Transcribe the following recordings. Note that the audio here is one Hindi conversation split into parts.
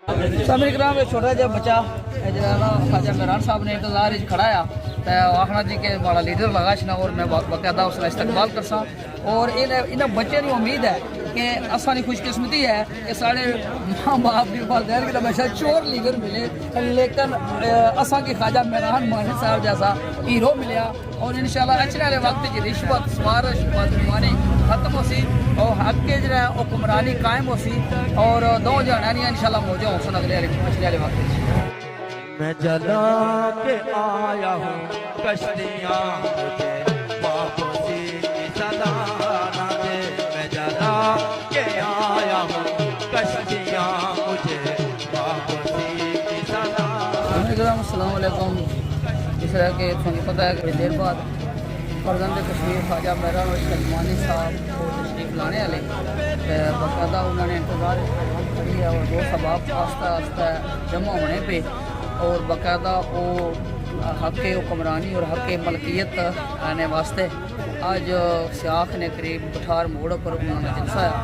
सामने कराम एक छोटा जहा बच्चा जरा ना ख्वाजा मेहरान साहब ने इंतजार खड़ा है तो आखना जी के बड़ा लीडर लगा छना और मैं बाकायदा उसका इस्तकबाल करसा और इन बच्चे की उम्मीद है कि असानी खुशकिस्मती है कि साढ़े माँ बाप की वालदैन के हमेशा चोर लीडर मिले लेकिन असा की ख्वाजा मेहरान मानी साहब जैसा हीरो मिले और इंशाल्लाह अचने वाले वक्त रिश्वत स्वार बदगुमानी खत्म हो सी और हक के जो है हुक्मरानी कायम हो सी और दो जनानियाँ इंशाल्लाह मौजूद हो सन अगले पिछले वाले वक्त। मैं जला के आया हूँ कश्तियाँ मुझे वापसी की सदा ना दे। मैं जला के आया हूँ कश्तियाँ मुझे वापसी की सदा। अस्सलाम वालेकुम। जिस तरह के तुम्हें पता है कि देर बाद फर्जंद कश्मीर ख्वाजा मेहरान और सलमानी साहब को तशरीफ लाने वाले बाकायदा उन्होंने इंतजार करी है और दो सबाब आस्ता आस्ता जमा होने पे और बाकायदा वो हक हुक्मरानी और हक मलकियत आने वास्ते आज सियाख ने करीब बठार मोड़ पर उन्होंने जलसा है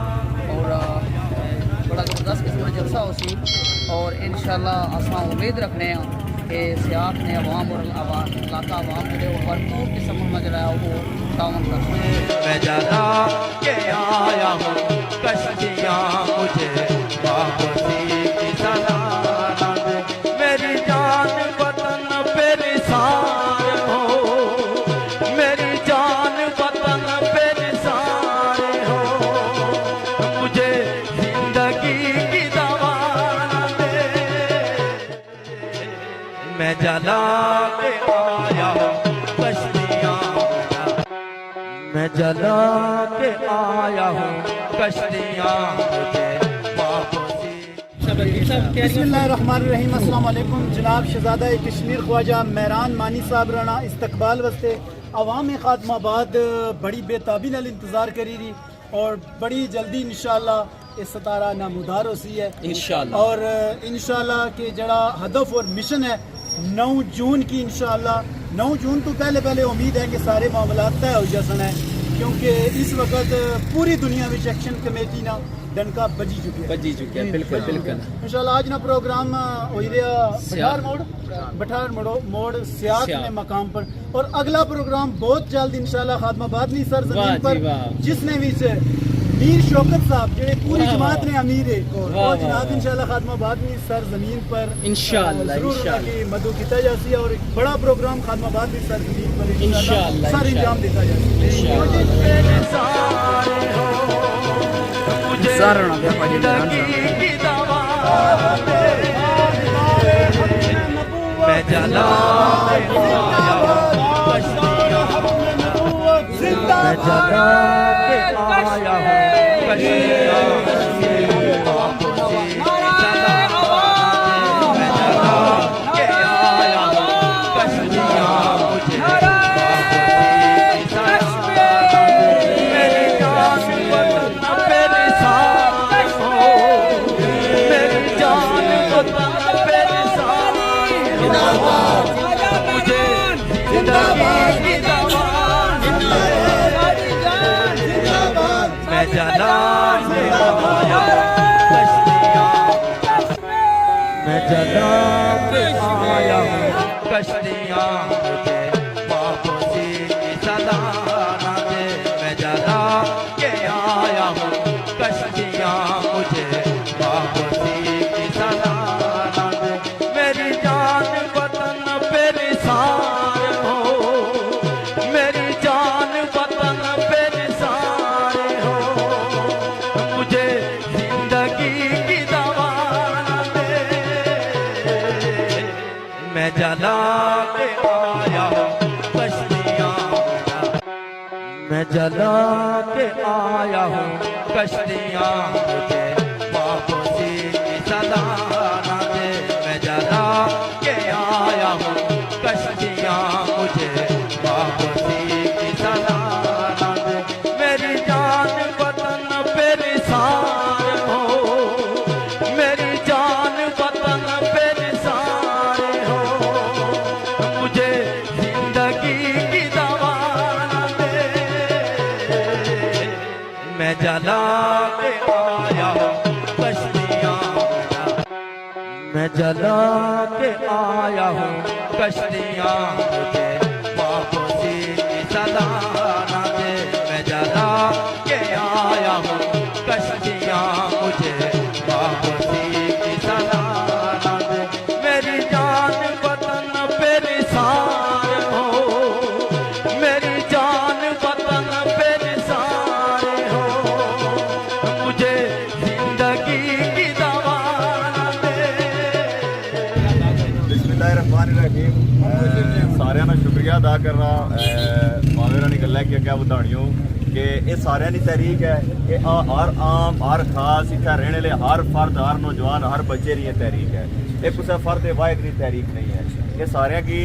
और बड़ा ज़बरदस्त किस्म का जलसा हो सी और इंशाल्लाह असां उम्मीद रखने हैं कि सियाख ने अवाम और इलाका अवाम जो वो भरपूर किस्म में जो है वो तावन कर मैं जला के आया हूँ कश्तियाँ मुझे वापसी की सदा ना दे। मेरी जान वतन पे निसार हो, मेरी जान वतन पे निसार हो, मुझे जिंदगी की दवा ना दे। मैं जला के आया हूँ कश्तियाँ, मैं जला के आया हूँ कश्तियाँ मुझे वापसी। बिस्मिल्लाहिर्रहमानिर्रहीम। अस्सलाम वालेकुम। जनाब शहजादा कश्मीर ख्वाजा मेहरान मानी साहब राना इस्तकबाल वास्ते अवाम खातमाबाद बड़ी बेताबी नाल इंतज़ार करी रही और बड़ी जल्दी इंशाअल्लाह इस सतारा नामुदार हो सी है इंशाअल्लाह और इंशाअल्लाह के जड़ा हदफ और मिशन है 9 जून की इंशाअल्लाह 9 जून तो पहले उम्मीद है कि सारे मामला तय हो जासन है क्योंकि इस वक्त पूरी दुनिया में एक्शन कमेटी ना डंका बजी चुकी है बिल्कुल इंशाल्लाह आज ना प्रोग्राम हो रहा बठार मोड़ सियात में मकाम पर और अगला प्रोग्राम बहुत जल्द इंशाल्लाह खातमाबाद नहीं सर जमीन पर जिसने भी से मीर शौकत साहब जो पूरी जमात ने अमीर है और जनाब इंशाल्लाह खातमाबाद में सर जमीन पर इंशाल्लाह की मदद किया जाती है और एक बड़ा प्रोग्राम खातमाबाद में सर जमीन पर इंशाल्लाह सर इंजाम देता जाए। मैं जला के आया हूँ कश्तियाँ मैं जला के आया कश्तियाँ, मैं जला के आया हूँ कश्तियाँ मुझे वापसी की सदा ना दे। मैं जला के आया हूँ कश्तियाँ मुझे वापसी की सदा ना दे। मेरी जान वतन पे निसार हो, मेरी जान वतन पे निसार हो, मुझे जिंदगी की दवा ना दे। मैं जला के आया हूँ कश्तियाँ, मैं जला के आया हूँ कश्तियाँ मुझे वापसी की सदा ना दे। मैं जला के आया हूँ कश्तियाँ मुझे वापसी की सदा ना दे। मेरी जान वतन पे निसार हो, मेरी जान वतन पे निसार हो, मुझे जिंदगी की दवा ना दे। मैं जला के आया हूँ मैं जला के आया हूँ कश्तियाँ मुझे वापसी की सदा न दे। मैं जला के आया हूँ कश्तियाँ मुझे वापसी की सदा न दे। मेरी जान वतन पे निसार हो, मेरी जान वतन पे निसार हो, मुझे जिंदगी की दवा न दे। बिस्मिल्लाहिर्रहमानिर्रहीम। सारिਆਂ ਦਾ शुक्रिया अदा करना मावेरा ने गल्ला की क्या बतानियों कि ये सारिਆਂ ਦੀ तहरीक है कि हर आम हर खास इतना रहने वाले हर फर्द हर नौजवान हर बच्चे की तहरीक है। ये किसी फर्द वाहिद की तहरीक नहीं है। ये सारिਆਂ की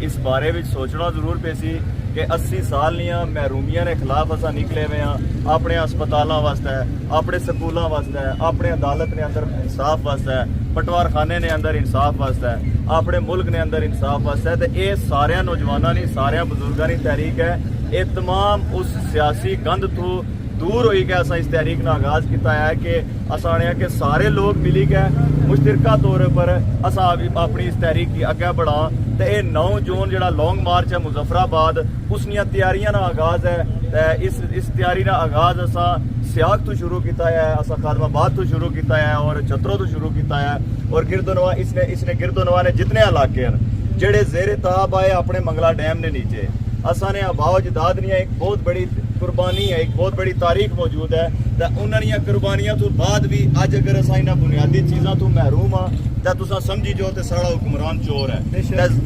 इस बारे में सोचना जरूर पे सी कि 80 साल दियाँ महरूमियां के खिलाफ असा निकले हुए हाँ अपने अस्पतालों वास्ते, अपने स्कूलों वास्ते, अपने अदालत ने अंदर इंसाफ वास्ते, पटवारखाने ने अंदर इंसाफ वास्ते, अपने मुल्क ने अंदर इंसाफ वास्ते। तो ये सारे नौजवानों की सारे बजुर्गों की तहरीक है। ये तमाम उस सियासी गंद तो दूर होई के असा इस तहरीक का आगाज किया है कि असा आने कि सारे लोग मिली के मुश्तरका तौर पर असा अपनी इस तहरीक की अगे बढ़ा। तो ये 9 जून जो लॉन्ग मार्च है मुजफ्फराबाद उसनिया तैयारियां का आगाज है। तो इस तैयारी का आगाज असा सियाग तो शुरू किया है, असा खादमाबाद तो शुरू किया है और चतरों तो शुरू किया है। और गिरदोनवा इसने गिरदोनवा ने जितने इलाके हैं जेड़े जेरे ताब आए अपने मंगला डैम ने नीचे असा ने आबाओ जदाद ने एक बहुत बड़ी कुर्बानी है, एक बहुत बड़ी तारीख मौजूद है। तो उन्होंने कुर्बानियां तो बाद भी अज अगर असा इन बुनियादी चीज़ों तो महरूम हाँ तो तुसा समझी जो तो साड़ा हुक्मरान चोर है।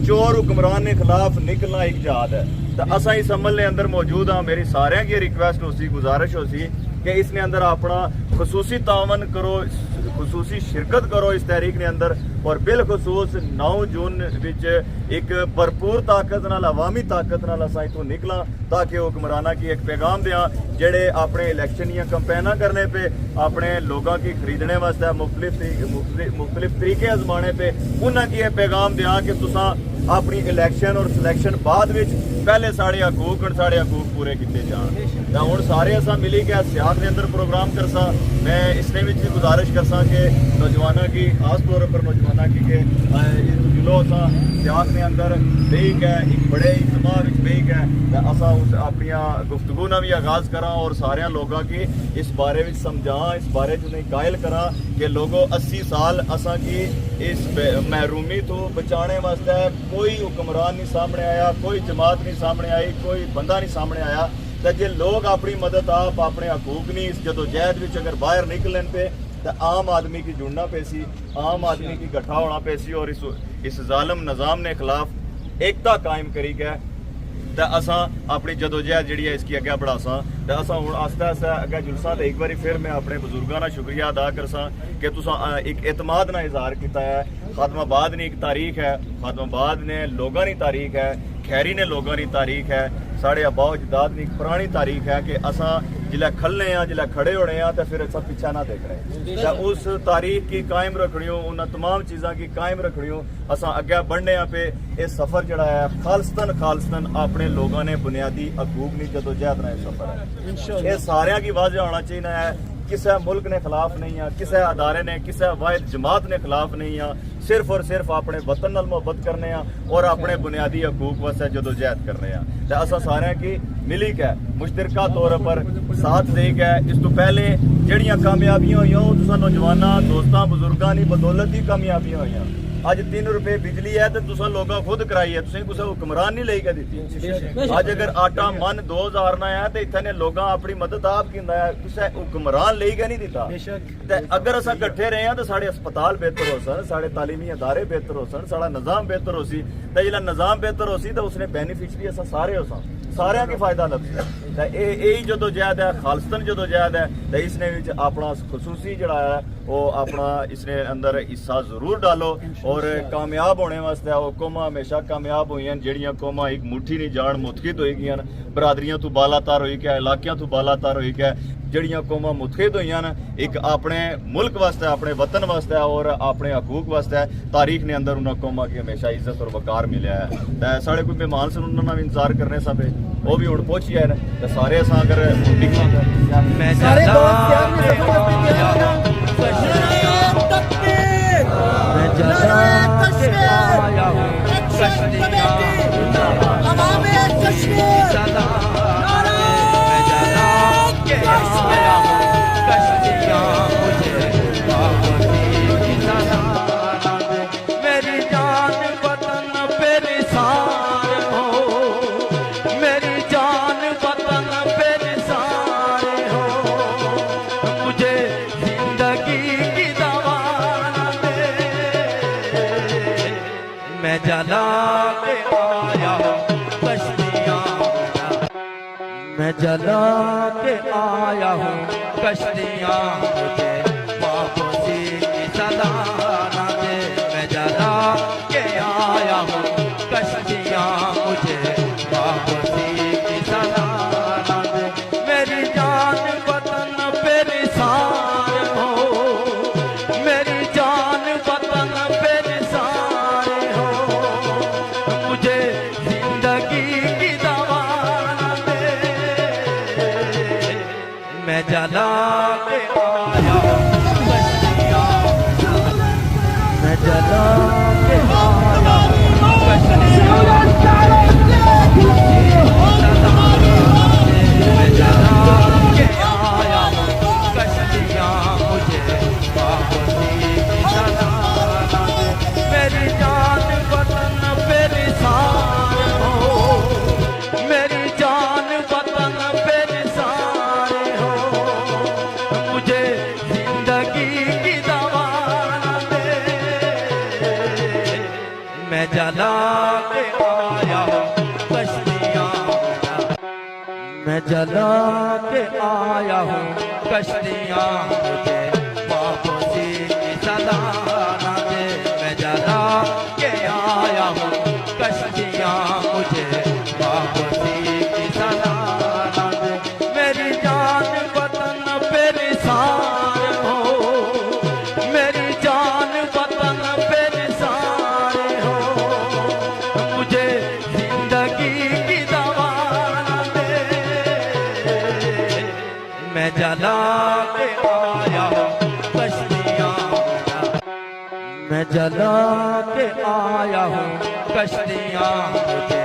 चोर हुक्मरान के खिलाफ निकलना एक जहाद है। तो असा इस अमल के अंदर मौजूद हाँ। मेरी सारे की रिक्वेस्ट हो सी गुजारिश हो सी कि इसने अंदर अपना खसूसी तावन करो, खसूसी शिरकत करो इस तहरीक ने अंदर। और बिलखसूस 9 जून विच एक भरपूर ताकत नाल अवामी ताकत नाल असां इथों निकला ताकि हुक्मराना की एक पैगाम दें जेड़े अपने इलैक्शन या कंपेना करने पे अपने लोगों की खरीदने वास्ते मुख्तलिफ तरीके आजमाने पे उन्हें की पैगाम दें कि तुसां अपनी इलैक्शन और सिलैक्शन बाद विच पहले साढ़े हकूक पूरे किए जान। तो हुण सारे असां मिली के सियासत के अंदर प्रोग्राम करसा। मैं इसने भी गुजारिश करसा कि नौजवानों की खास तौर पर नौजवानों की कि जुलो असा सियासत के अंदर बेही गए एक बड़े इज्तिमा विच बेही गए तो असा उस अपनी गुफ्तगू ना भी आगाज करा और सारे लोगों की इस बारे में समझा, इस बारे में कायल करा कि लोगों 80 साल असा की इस महरूमी तो बचाने वास्ते कोई हुक्मरान नहीं सामने आया, कोई जमात नहीं सामने आई, कोई बंदा नहीं सामने आया। तो जे लोग अपनी मदद आप अपने हकूक नहीं इस जदोजहद में अगर बाहर निकलन पे तो आम आदमी की जुड़ना पैसी, आम आदमी की इकट्ठा होना पैसी और इस जालिम निज़ाम ने खिलाफ एकता कायम करी गए। तो असा अपनी जदोजहद जी है इसकी अगे बढ़ासा। तो असा हूँ आस्ते आस्ते अगे जुलसा। तो एक बार फिर मैं अपने बुजुर्गों का शुक्रिया अदा करसा कि तुसा एक एतमाद का इजहार किया है। खादमाबाद ने एक तारीख है, खादमाबाद ने लोगों की तारीख है, खैरी ने लोगों की तारीख है, साढ़े अबाओ जदाद की एक पुरानी तारीख है कि असा जिला खलने जिला खड़े होने तो फिर असा पीछा ना देख रहे। तो उस तारीख की कायम रखनी हो, उन तमाम चीज़ों की कायम रखनी हो, असा अगे बढ़ने पे ये सफ़र जड़ा है खालस्तन अपने लोगों ने बुनियादी हकूक नहीं जदोजहद ना सफ़र है। ये सारिया की वाजह होना चाहिए है। किसी मुल्क ने खिलाफ नहीं है, किसी अदारे ने किसी वाहिद जमात ने खिलाफ नहीं है। सिर्फ और सिर्फ अपने वतन नाल मुहब्बत करने और अपने बुनियादी हकूक वास्ते जदोजहद करने। तो असा सारे की मिली के मुश्तरका तौर पर साथ दे गए। इस तो पहले जड़ियाँ कामयाबियां हुई तुसा नौजवानों दोस्तों बुजुर्गों की बदौलत ही कामयाबियां हुई। अज 3 रुपए बिजली है तो तुसा लोग खुद कराई है, तुम किसी हुक्मरान नहीं लेके दी। अज अगर आटा मन 2000 ना है तो इतने लोग अपनी मदद आप की किसी हुक्मरान लेके नहीं दिता। अगर असा कट्ठे रहे हैं तो साढ़े अस्पताल बेहतर हो सन, साढ़े तालीमी अदारे बेहतर हो सन, साढ़ा निज़ाम बेहतर हो सी। तो जिला निज़ाम बेहतर हो सी तो उसने बेनीफिशरी असा सारे हो सन, सारे की फायदा लग सकता है। यही जदोजहद है, खालस्तन जदोजहद है। तो इसने अपना खसूसी जड़ा है वो अपना इसने अंदर हिस्सा जरूर डालो। और कामयाब होने वास्ते वो कौमां हमेशा कामयाब हुई हैं जड़ियाँ कौमां एक मुट्ठी नहीं जान मुतखिद होई गई, बरादरियां तो बालातार होई गया, इलाकियां तो बालातार होई गया। जड़ियाँ कौमां मुतखिद हुई हैं एक अपने मुल्क वास्ते, अपने वतन वास्ते और अपने हकूक वास्ते तारीख ने अंदर उन्होंने कौमां की हमेशा इज्जत और वकार मिले है। तो साढ़े कोई मेहमान से उन्होंने भी इंतजार करने सब वो भी हुण पहुंची है। तो सारे असां अगर मैं जला के आया हूँ कश्तियाँ अवामे कश्मीर सदा मैं जला के आया हूँ कश्तियाँ मुझे वापसी की सदा दे मेरी जान वतन पे निसार हो मेरी जान वतन पे निसार हो मुझे जिंदगी की दवा दे मैं जला के आया हूँ कश्तियाँ मैं जला के आया हूँ कश्तियाँ मुझे वापसी की सदा न दे मैं जला के आया हूँ कश्तियाँ मुझे वापसी की सदा न दे मेरी जान वतन पे निसार हो मेरी जान वतन पे निसार हो मुझे जिंदगी की दवा न दे मैं जला के आया हूँ कश्तियाँ मैं जला के आया हूँ कश्तियाँ मैं जला के आया हूँ कश्तियाँ मुझे वापसी की सदा न दे मेरी जान वतन पे निसार हो मेरी जान वतन पे निसार हो मुझे जिंदगी की दवा न दे मैं जला के आया हूँ कश्तियाँ मैं जला के आया हूँ कश्तियाँ मुझे वापसी की सदा न दे मैं जला के आया हूँ कश्तियाँ मुझे वापसी की सदा न दे मेरी जान वतन पे निसार हो मेरी जान वतन पे निसार हो मुझे जिंदगी की दवा न दे मैं जला के आया हूँ कश्तियाँ मैं जला के आया हूँ कश्तियाँ मुझे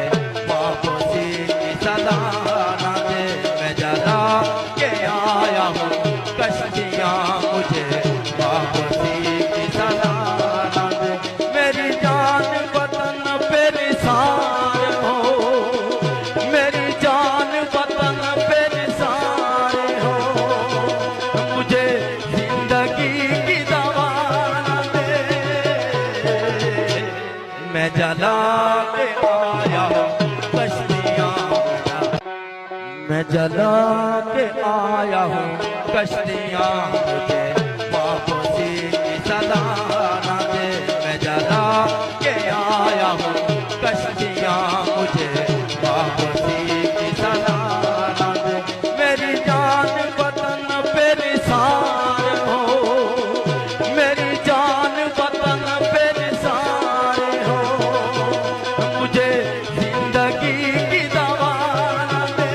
वापसी की सदा न दे मैं जला के आया हूँ कश्तियाँ मुझे वापसी की सदा न दे मेरी जान वतन पे निसार हो मेरी जान वतन पे निसार हो मुझे जिंदगी की दवा न दे मैं जला के आया हूँ कश्तियाँ मैं जला के आया हूँ कश्तियाँ मुझे वापसी की सदा न दे मैं जला के आया हूँ कश्तियाँ मुझे वापसी की सदा न दे मेरी जान वतन पे निसार हो मेरी जान वतन पे निसार हो मुझे जिंदगी की दवा न दे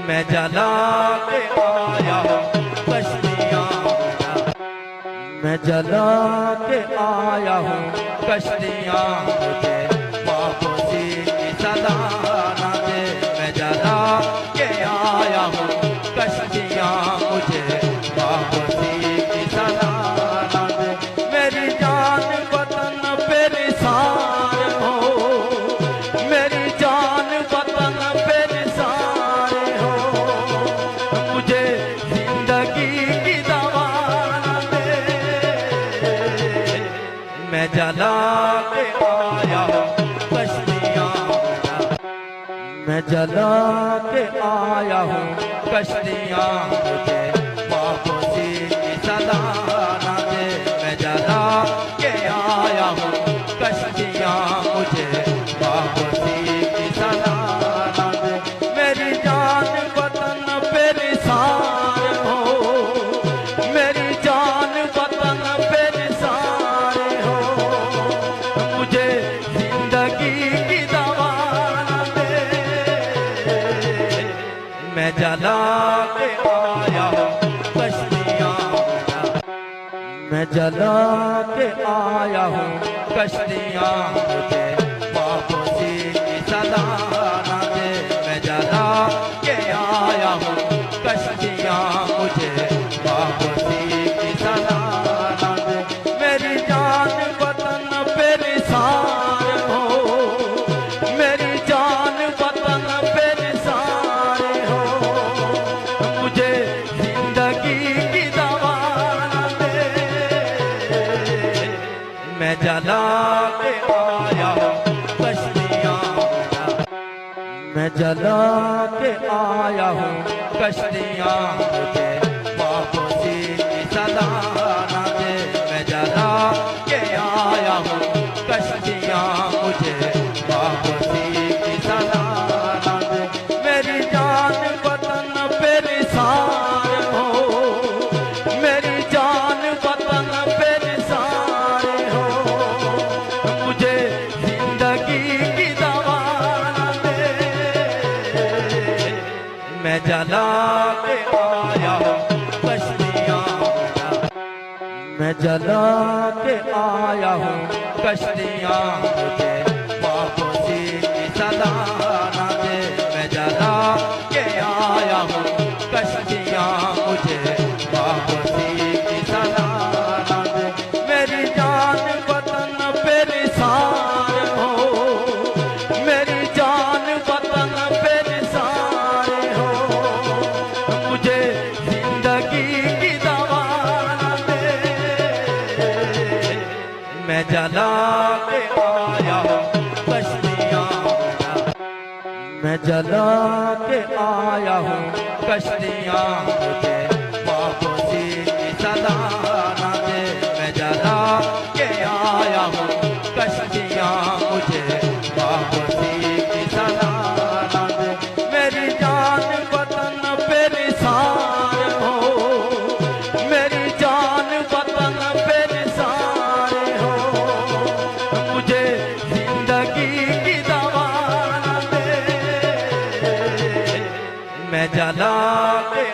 मैं जला के आया हूँ कश्तियाँ मैं जला के आया हूँ कश्तियाँ मुझे वापसी की सदा न दे मैं जला के आया हूँ कश्तियाँ मुझे वापसी की सदा न दे मेरी जान वतन पे निसार हो मेरी जान वतन पे निसार हो मुझे जिंदगी की दवा न दे मैं जला के आया हूँ कश्तियाँ मैं जला के आया हूँ कश्तियाँ मुझे वापसी की सदा न दे मैं जला के आया हूँ कश्तियाँ मुझे वापसी की सदा न दे मेरी जान वतन पे निसार हो मेरी जान वतन पे निसार हो मुझे जिंदगी की दवा न दे मैं जला के आया हूँ जला के आया हूँ कश्तियाँ मुझे वापसी की सदा ना दे। मैं जला के आया हूँ कश्तियाँ मुझे वापसी की सदा ना दे। मेरी जान वतन पे निसार हो, मेरी जान वतन पे निसार हो, मुझे जिंदगी की दवा ना दे। मैं जला के आया हूँ कश्तियाँ, मैं जला के आया हूँ कश्तियाँ मुझे वापसी की सदा ना दे। मैं जला के आया हूँ कश्तियाँ मुझे वापसी की सदा ना दे। मेरी जान वतन पे निसार हो, मेरी जान वतन पे निसार हो, मुझे जिंदगी की दवा ना दे। मैं जला के आया हूँ कश्तियाँ, मैं जला के आया हूँ कश्तियाँ मुझे वापसी की सदा ना दे। मैं जला के आया हूँ कश्तियाँ मुझे वापसी की सदा ना दे। मेरी जान वतन पे निसार हो, मेरी जान वतन पे निसार हो, मुझे जिंदगी की दवा ना दे। मैं जला के आया हूँ कश्तियाँ, मैं जला के आया हूँ कश्तियाँ मुझे वापसी की सदा ना दे। मैं जला के आया हूँ कश्तियाँ मुझे वापसी की सदा ना दे। मेरी जान वतन पे निसार हो, मेरी जान वतन पे निसार हो, मुझे जिंदगी की दवा ना दे। मैं जला के